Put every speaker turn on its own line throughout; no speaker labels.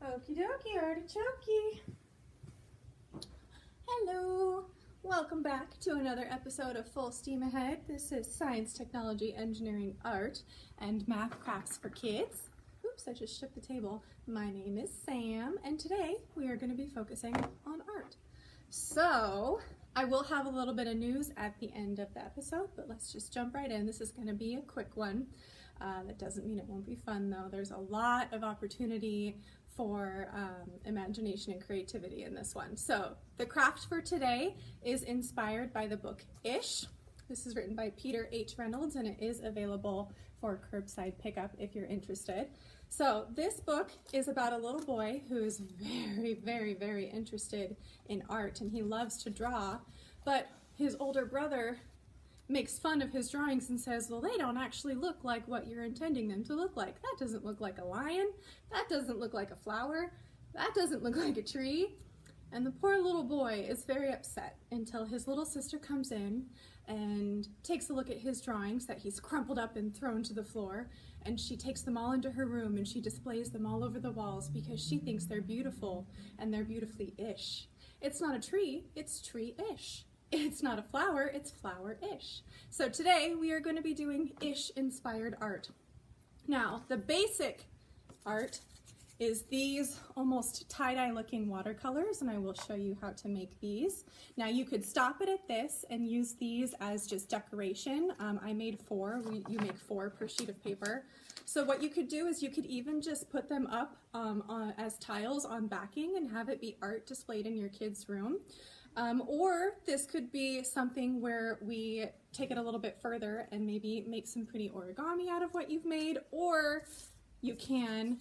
Okie dokie, artichoke. Hello, welcome back to another episode of Full Steam Ahead. This is Science, Technology, Engineering, Art, and Math Crafts for Kids. Oops, I just shook the table. My name is Sam, and today we are going to be focusing on art. So, I will have a little bit of news at the end of the episode, but let's just jump right in. This is going to be a quick one. That doesn't mean it won't be fun, though. There's a lot of opportunity for imagination and creativity in this one. So the craft for today is inspired by the book Ish. This is written by Peter H. Reynolds, and it is available for curbside pickup if you're interested. So this book is about a little boy who is very interested in art, and he loves to draw, but his older brother makes fun of his drawings and says, well, they don't actually look like what you're intending them to look like. That doesn't look like a lion. That doesn't look like a flower. That doesn't look like a tree. And the poor little boy is very upset until his little sister comes in and takes a look at his drawings that he's crumpled up and thrown to the floor, and she takes them all into her room and she displays them all over the walls because she thinks they're beautiful and they're beautifully ish. It's not a tree, it's tree-ish. It's not a flower, it's flower-ish. So today we are going to be doing ish-inspired art. Now, the basic art is these almost tie-dye looking watercolors, and I will show you how to make these. Now, you could stop it at this and use these as just decoration. I made 4. You make 4 per sheet of paper. So what you could do is you could even just put them up as tiles on backing and have it be art displayed in your kid's room. Or this could be something where we take it a little bit further and maybe make some pretty origami out of what you've made, or you can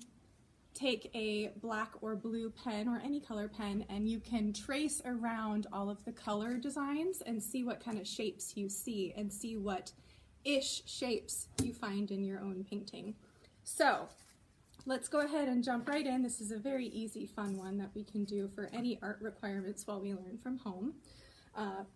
take a black or blue pen or any color pen and you can trace around all of the color designs and see what kind of shapes you see and see what ish shapes you find in your own painting. So let's go ahead and jump right in. This is a very easy, fun one that we can do for any art requirements while we learn from home,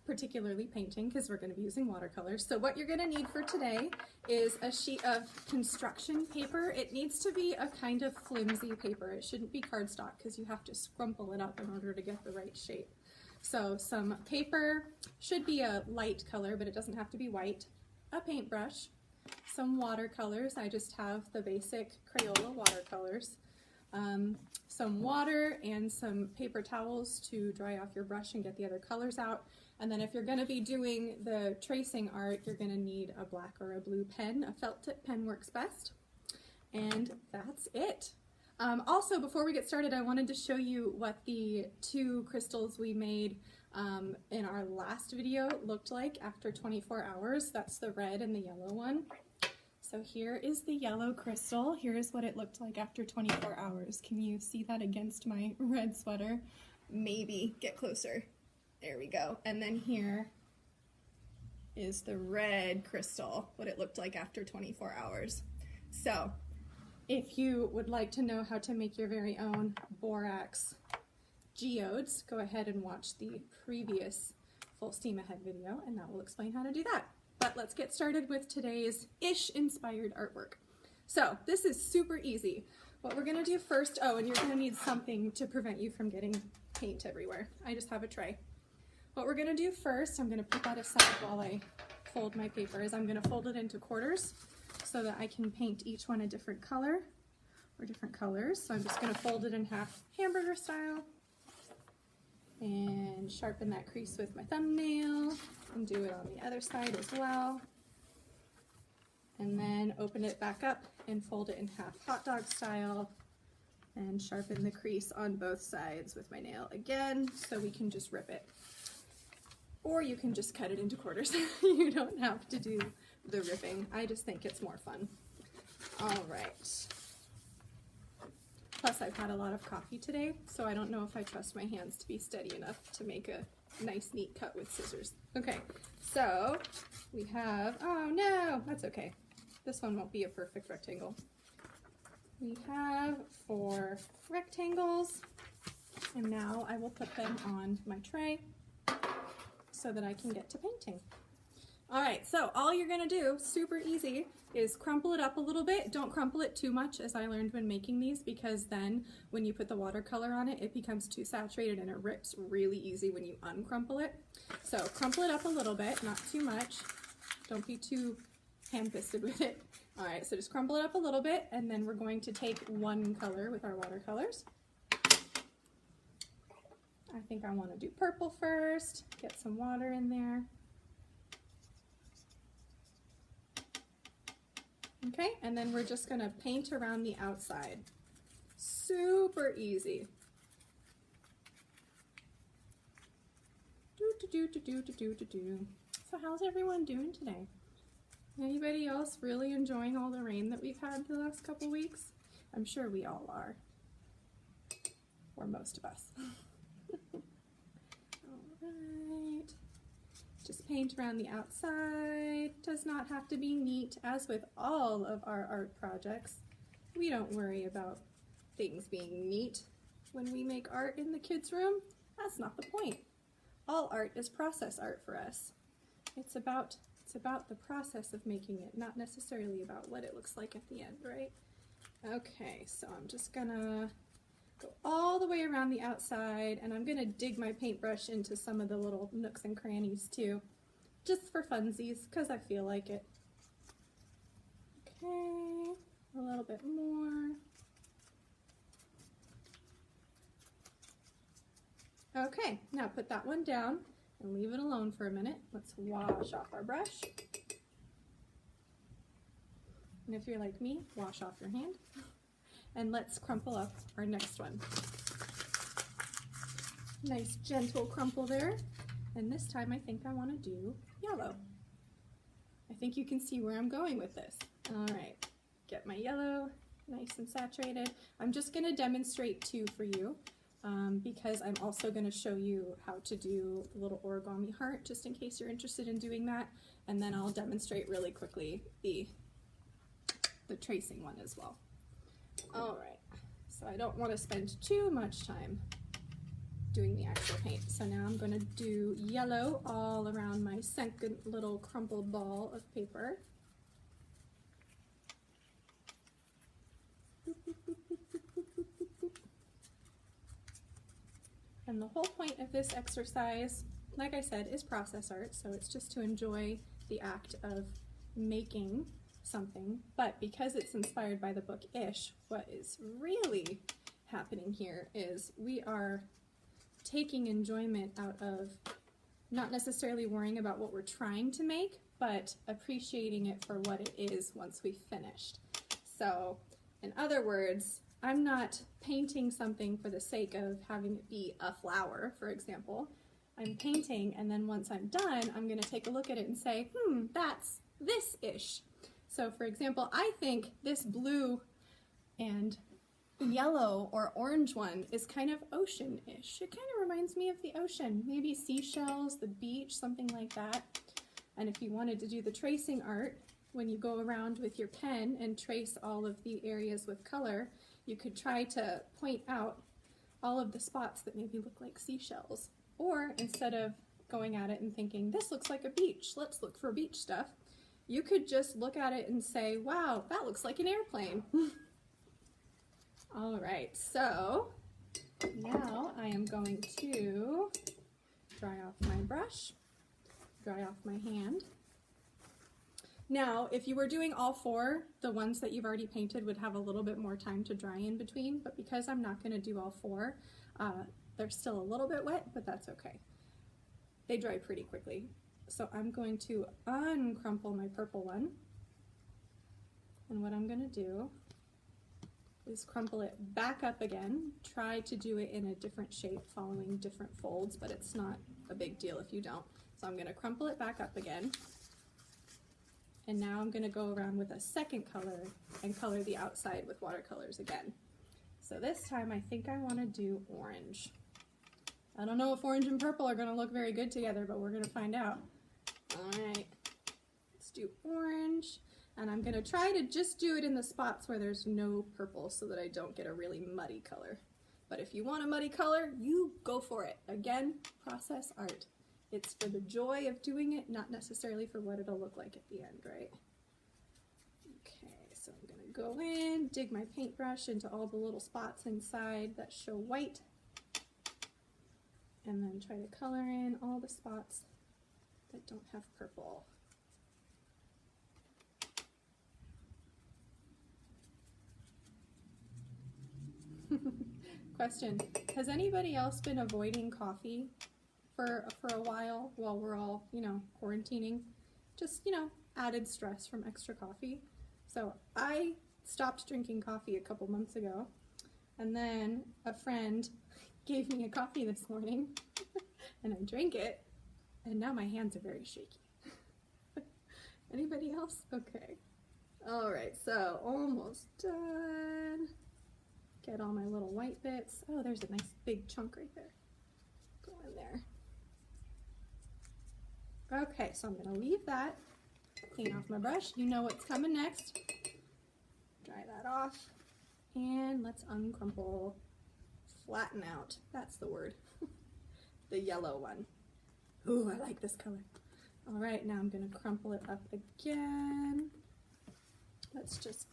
particularly painting, because we're going to be using watercolors. So what you're going to need for today is a sheet of construction paper. It needs to be a kind of flimsy paper. It shouldn't be cardstock because you have to scrumple it up in order to get the right shape. So some paper, should be a light color, but it doesn't have to be white, a paintbrush, some watercolors. I just have the basic Crayola watercolors, some water and some paper towels to dry off your brush and get the other colors out. And then if you're going to be doing the tracing art, you're going to need a black or a blue pen. A felt tip pen works best. And that's it. Also, before we get started, I wanted to show you what the 2 crystals we made in our last video looked like after 24 hours. That's the red and the yellow one. So here is the yellow crystal. Here's what it looked like after 24 hours. Can you see that against my red sweater? Maybe. Get closer. There we go. And then here is the red crystal, what it looked like after 24 hours. So if you would like to know how to make your very own borax geodes, go ahead and watch the previous Full Steam Ahead video, and that will explain how to do that. But let's get started with today's ish-inspired artwork. So this is super easy. What we're going to do first, oh, and you're going to need something to prevent you from getting paint everywhere. I just have a tray. What we're going to do first, I'm going to put that aside while I fold my paper, is I'm going to fold it into quarters so that I can paint each one a different color or different colors. So I'm just going to fold it in half hamburger style and sharpen that crease with my thumbnail and do it on the other side as well. And then open it back up and fold it in half hot dog style and sharpen the crease on both sides with my nail again so we can just rip it. Or you can just cut it into quarters. You don't have to do the ripping. I just think it's more fun. All right. Plus, I've had a lot of coffee today, so I don't know if I trust my hands to be steady enough to make a nice, neat cut with scissors. Okay, so we have, oh no, that's okay. This one won't be a perfect rectangle. We have 4 rectangles, and now I will put them on my tray so that I can get to painting. All right, so all you're gonna do, super easy, is crumple it up a little bit. Don't crumple it too much, as I learned when making these, because then when you put the watercolor on it, it becomes too saturated and it rips really easy when you uncrumple it. So crumple it up a little bit, not too much. Don't be too ham-fisted with it. All right, so just crumple it up a little bit, and then we're going to take one color with our watercolors. I think I want to do purple first, get some water in there. Okay, and then we're just going to paint around the outside. Super easy. So how's everyone doing today? Anybody else really enjoying all the rain that we've had the last couple weeks? I'm sure we all are, or most of us. Alright, just paint around the outside. Does not have to be neat. As with all of our art projects, we don't worry about things being neat when we make art in the kids' room. That's not the point. All art is process art for us. It's about the process of making it, not necessarily about what it looks like at the end, right? Okay, so I'm just gonna go all the way around the outside, and I'm gonna dig my paintbrush into some of the little nooks and crannies too, just for funsies, because I feel like it. Okay, a little bit more. Okay, now put that one down and leave it alone for a minute. Let's wash off our brush. And if you're like me, wash off your hand. And let's crumple up our next one. Nice gentle crumple there. And this time I think I want to do yellow. I think you can see where I'm going with this. All right, get my yellow nice and saturated. I'm just going to demonstrate two for you. Because I'm also going to show you how to do the little origami heart, just in case you're interested in doing that, and then I'll demonstrate really quickly the tracing one as well. Alright, so I don't want to spend too much time doing the actual paint, so now I'm going to do yellow all around my second little crumpled ball of paper. And the whole point of this exercise, like I said, is process art, so it's just to enjoy the act of making something. But because it's inspired by the book Ish, what is really happening here is we are taking enjoyment out of not necessarily worrying about what we're trying to make, but appreciating it for what it is once we've finished. So, in other words, I'm not painting something for the sake of having it be a flower, for example. I'm painting, and then once I'm done, I'm going to take a look at it and say, that's this-ish. So for example, I think this blue and yellow or orange one is kind of ocean-ish. It kind of reminds me of the ocean, maybe seashells, the beach, something like that. And if you wanted to do the tracing art, when you go around with your pen and trace all of the areas with color, you could try to point out all of the spots that maybe look like seashells. Or instead of going at it and thinking, this looks like a beach, let's look for beach stuff, you could just look at it and say, wow, that looks like an airplane. All right, so now I am going to dry off my brush, dry off my hand. Now, if you were doing all four, the ones that you've already painted would have a little bit more time to dry in between, but because I'm not going to do all four, they're still a little bit wet, but that's okay. They dry pretty quickly. So I'm going to uncrumple my purple one, and what I'm going to do is crumple it back up again. Try to do it in a different shape following different folds, but it's not a big deal if you don't. So I'm going to crumple it back up again. And now I'm going to go around with a second color and color the outside with watercolors again. So this time I think I want to do orange. I don't know if orange and purple are going to look very good together, but we're going to find out. Alright, let's do orange. And I'm going to try to just do it in the spots where there's no purple so that I don't get a really muddy color. But if you want a muddy color, you go for it. Again, process art. It's for the joy of doing it, not necessarily for what it'll look like at the end, right? Okay, so I'm gonna go in, dig my paintbrush into all the little spots inside that show white, and then try to color in all the spots that don't have purple. Question, has anybody else been avoiding coffee for a while we're all, quarantining? Just, added stress from extra coffee. So I stopped drinking coffee a couple months ago, and then a friend gave me a coffee this morning, and I drank it, and now my hands are very shaky. Anybody else? Okay. All right, so almost done. Get all my little white bits. Oh, there's a nice big chunk right there. Go in there. Okay, so I'm gonna leave that, clean off my brush. You know what's coming next. Dry that off, and let's uncrumple, flatten out. That's the word. The yellow one. Ooh, I like this color. All right, now I'm gonna crumple it up again. Let's just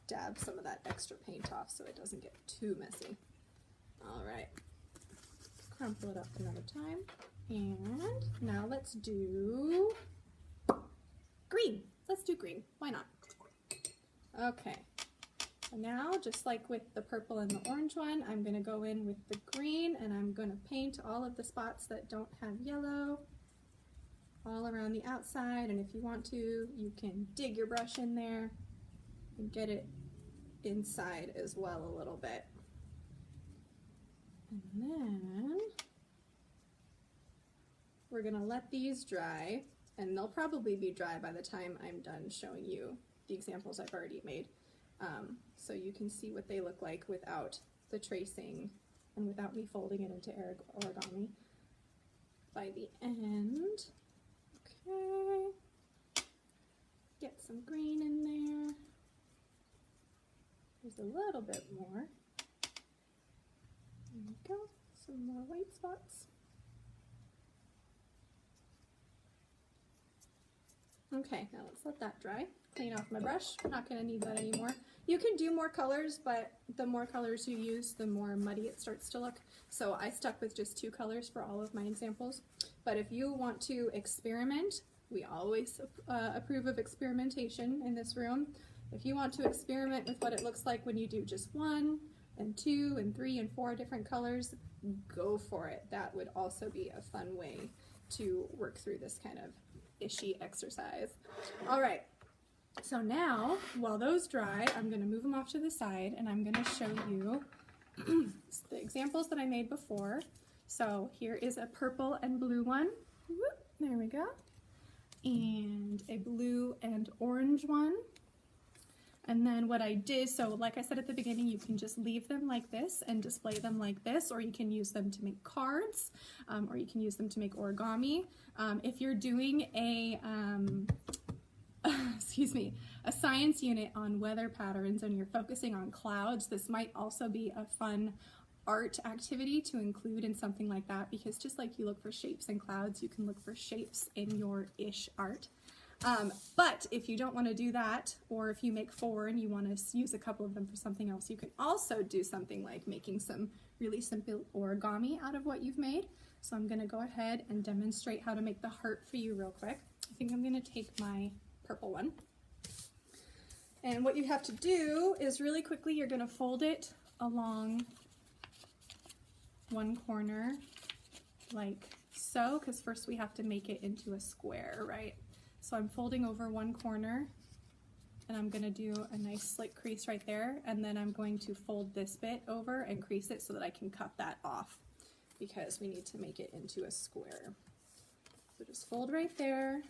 dab some of that extra paint off so it doesn't get too messy. All right, crumple it up another time. And now let's do green. Let's do green, why not? Okay, so now just like with the purple and the orange one, I'm gonna go in with the green and I'm gonna paint all of the spots that don't have yellow all around the outside. And if you want to, you can dig your brush in there and get it inside as well a little bit. And then we're gonna let these dry, and they'll probably be dry by the time I'm done showing you the examples I've already made. So you can see what they look like without the tracing and without me folding it into origami by the end. Okay, get some green in there. There's a little bit more. There we go, some more white spots. Okay, now let's let that dry. Clean off my brush. Not going to need that anymore. You can do more colors, but the more colors you use, the more muddy it starts to look. So I stuck with just 2 colors for all of my examples. But if you want to experiment, we always approve of experimentation in this room. If you want to experiment with what it looks like when you do just 1 and 2 and 3 and 4 different colors, go for it. That would also be a fun way to work through this kind of ishy exercise. All right, so now while those dry, I'm going to move them off to the side and I'm going to show you the examples that I made before. So here is a purple and blue one. Whoop, there we go. And a blue and orange one. And then what I did, so like I said at the beginning, you can just leave them like this and display them like this, or you can use them to make cards, or you can use them to make origami. If you're doing a, a science unit on weather patterns and you're focusing on clouds, this might also be a fun art activity to include in something like that, because just like you look for shapes in clouds, you can look for shapes in your ish art. But if you don't want to do that, or if you make 4 and you want to use a couple of them for something else, you can also do something like making some really simple origami out of what you've made. So I'm going to go ahead and demonstrate how to make the heart for you real quick. I think I'm going to take my purple one. And what you have to do is really quickly, you're going to fold it along one corner like so, because first we have to make it into a square, right? So I'm folding over one corner and I'm going to do a nice slick crease right there, and then I'm going to fold this bit over and crease it so that I can cut that off, because we need to make it into a square. So just fold right there,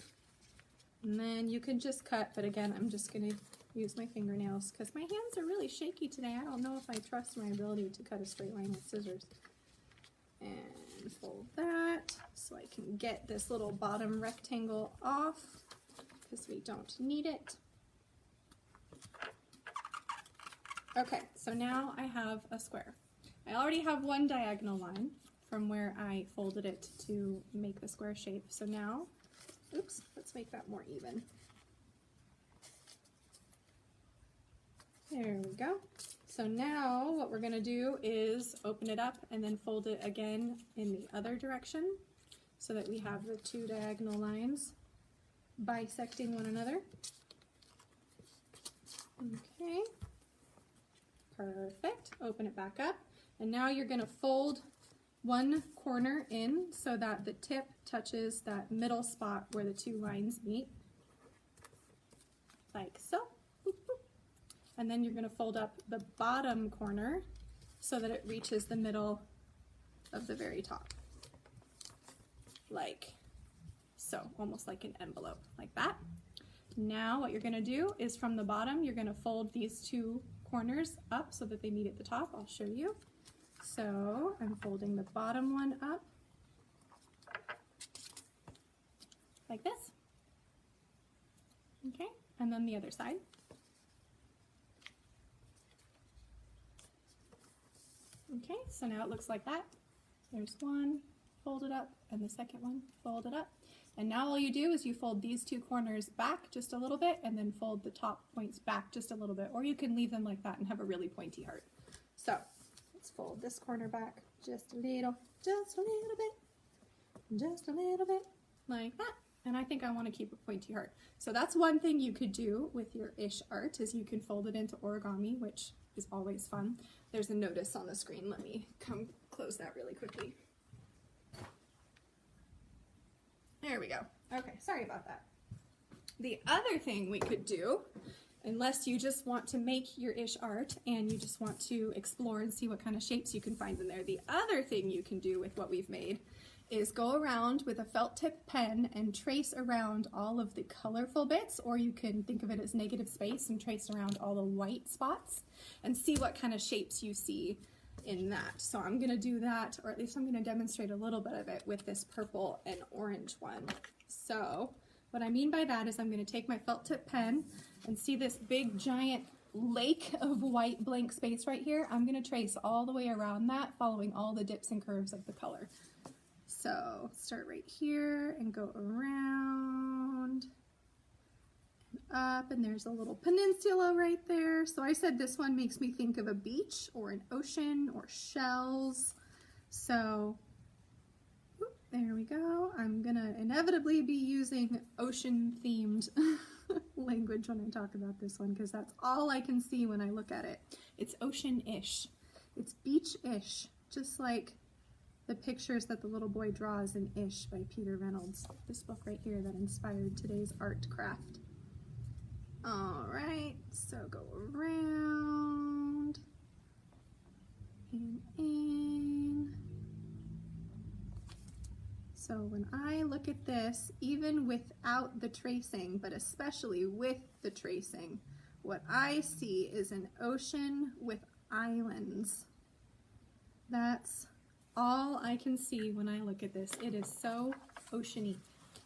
and then you can just cut, but again, I'm just going to use my fingernails because my hands are really shaky today. I don't know if I trust my ability to cut a straight line with scissors. And fold that so I can get this little bottom rectangle off because we don't need it. Okay, so now I have a square. I already have one diagonal line, from where I folded it to make the square shape. So now, oops, let's make that more even. There we go. So now what we're going to do is open it up and then fold it again in the other direction so that we have the two diagonal lines bisecting one another. Okay, perfect. Open it back up. And now you're going to fold one corner in so that the tip touches that middle spot where the two lines meet, like so. And then you're going to fold up the bottom corner so that it reaches the middle of the very top, like so, almost like an envelope, like that. Now what you're going to do is from the bottom, you're going to fold these two corners up so that they meet at the top. I'll show you. So I'm folding the bottom one up like this. Okay, and then the other side. Okay, so now it looks like that. There's one folded up and the second one folded up. And now all you do is you fold these two corners back just a little bit and then fold the top points back just a little bit, or you can leave them like that and have a really pointy heart. So let's fold this corner back just a little bit, like that. And I think I want to keep a pointy heart. So that's one thing you could do with your ish art, is you can fold it into origami, which is always fun. There's a notice on the screen. Let me come close that really quickly. There we go. Okay, sorry about that. The other thing we could do, unless you just want to make your ish art and you just want to explore and see what kind of shapes you can find in there, the other thing you can do with what we've made is go around with a felt tip pen and trace around all of the colorful bits, or you can think of it as negative space and trace around all the white spots and see what kind of shapes you see in that. So I'm going to do that, or at least I'm going to demonstrate a little bit of it with this purple and orange one. So what I mean by that is I'm going to take my felt tip pen and see this big giant lake of white blank space right here. I'm going to trace all the way around that, following all the dips and curves of the color. So start right here and go around and up, and there's a little peninsula right there. So I said this one makes me think of a beach or an ocean or shells. So there we go. I'm gonna inevitably be using ocean themed language when I talk about this one, because that's all I can see when I look at it. It's ocean-ish, it's beach-ish, just like the pictures that the little boy draws in Ish by Peter Reynolds, this book right here that inspired today's art craft. All right, so go around and in. So when I look at this, even without the tracing, but especially with the tracing, what I see is an ocean with islands. That's all I can see when I look at this. It is so oceany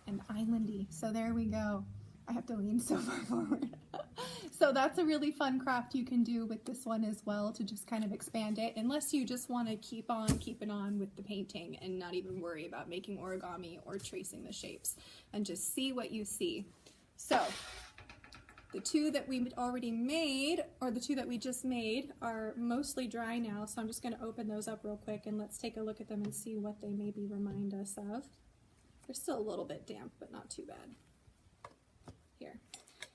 and islandy. So there we go. I have to lean so far forward. So that's a really fun craft you can do with this one as well, to just kind of expand it, unless you just want to keep on keeping on with the painting and not even worry about making origami or tracing the shapes, and just see what you see. So the two that we already made, or the two that we just made, are mostly dry now, so I'm just going to open those up real quick and let's take a look at them and see what they maybe remind us of. They're still a little bit damp, but not too bad. Here.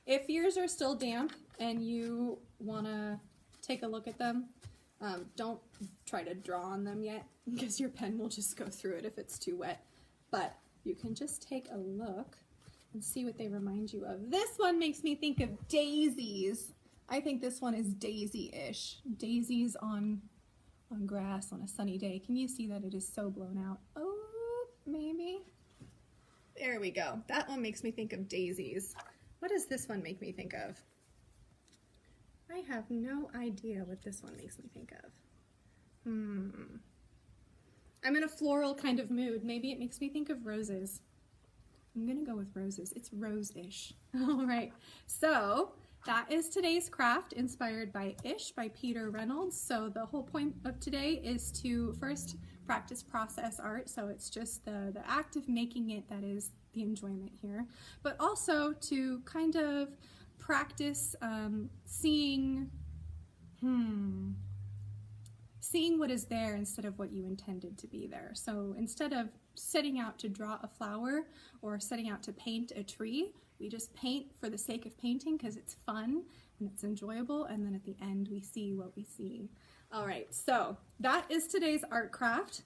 If yours are still damp and you want to take a look at them, don't try to draw on them yet, because your pen will just go through it if it's too wet. But you can just take a look and see what they remind you of. This one makes me think of daisies. I think this one is daisy-ish. Daisies on grass on a sunny day. Can you see that it is so blown out? Oh, maybe. There we go. That one makes me think of daisies. What does this one make me think of? I have no idea what this one makes me think of. I'm in a floral kind of mood. Maybe it makes me think of roses. I'm gonna go with roses. It's rose-ish. All right, so that is today's craft, inspired by Ish by Peter Reynolds. So the whole point of today is to first practice process art, so it's just the act of making it that is the enjoyment here, but also to kind of practice seeing what is there instead of what you intended to be there. So instead of setting out to draw a flower or setting out to paint a tree, we just paint for the sake of painting because it's fun and it's enjoyable, and then at the end we see what we see. All right, so that is today's art craft.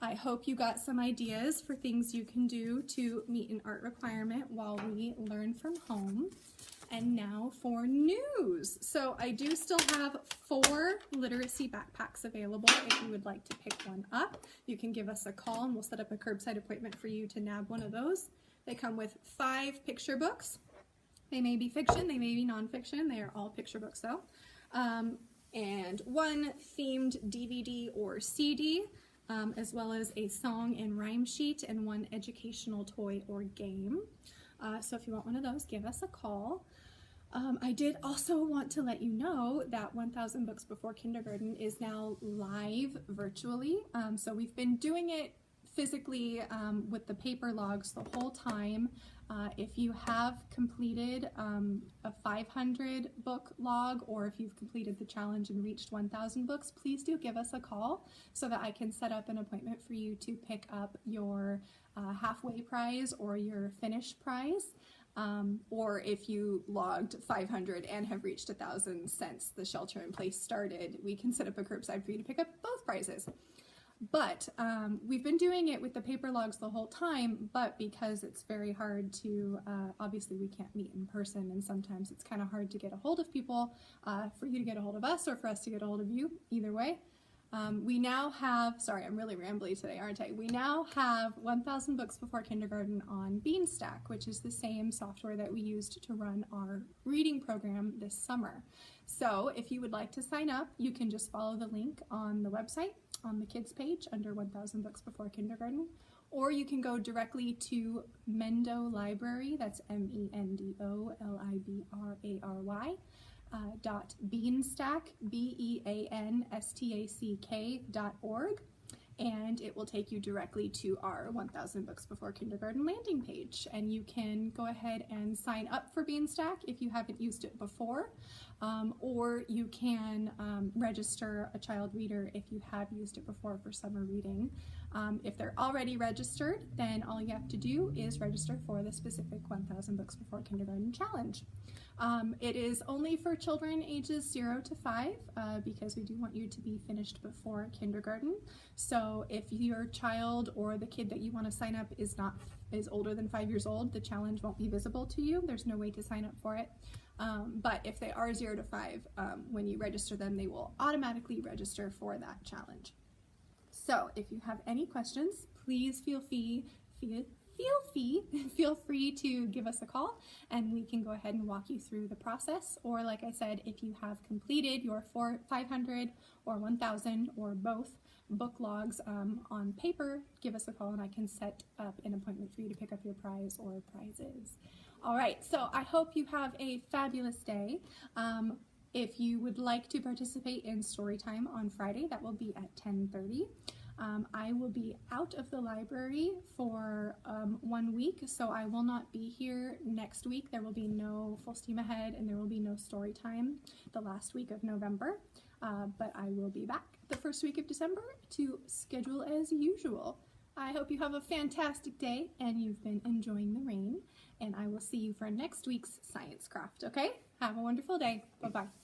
I hope you got some ideas for things you can do to meet an art requirement while we learn from home. And now for news. So I do still have 4 literacy backpacks available. If you would like to pick one up, you can give us a call and we'll set up a curbside appointment for you to nab one of those. They come with 5 picture books. They may be fiction, they may be nonfiction. They are all picture books though. And 1 themed DVD or CD, as well as a song and rhyme sheet and 1 educational toy or game. So if you want one of those, give us a call. I did also want to let you know that 1000 Books Before Kindergarten is now live virtually. So we've been doing it physically with the paper logs the whole time. If you have completed a 500 book log, or if you've completed the challenge and reached 1000 books, please do give us a call so that I can set up an appointment for you to pick up your halfway prize or your finish prize. Or if you logged 500 and have reached 1000 since the shelter in place started, we can set up a curbside for you to pick up both prizes. But we've been doing it with the paper logs the whole time, but because it's very hard to, obviously we can't meet in person, and sometimes it's kind of hard to get a hold of people, for you to get a hold of us or for us to get a hold of you, either way. We now have, sorry, I'm really rambly today, aren't I? We now have 1000 Books Before Kindergarten on Beanstack, which is the same software that we used to run our reading program this summer. So if you would like to sign up, you can just follow the link on the website on the kids page under 1000 Books Before Kindergarten, or you can go directly to Mendo Library, that's MENDOLIBRARY, .beanstack, BEANSTACK.org, and it will take you directly to our 1000 Books Before Kindergarten landing page, and you can go ahead and sign up for Beanstack if you haven't used it before, or you can register a child reader if you have used it before for summer reading. If they're already registered, then all you have to do is register for the specific 1000 Books Before Kindergarten challenge. It is only for children ages 0 to 5 because we do want you to be finished before kindergarten. So if your child or the kid that you want to sign up is older than 5 years old, the challenge won't be visible to you. There's no way to sign up for it. But if they are 0 to 5, when you register them, they will automatically register for that challenge. So if you have any questions, please feel free to give us a call and we can go ahead and walk you through the process. Or like I said, if you have completed your 500 or 1000 or both book logs on paper, give us a call and I can set up an appointment for you to pick up your prize or prizes. All right, so I hope you have a fabulous day. If you would like to participate in Storytime on Friday, that will be at 10:30. I will be out of the library for 1 week, so I will not be here next week. There will be no Full Steam Ahead and there will be no Storytime the last week of November, but I will be back the first week of December to schedule as usual. I hope you have a fantastic day and you've been enjoying the rain, and I will see you for next week's science craft, okay? Have a wonderful day. Bye-bye.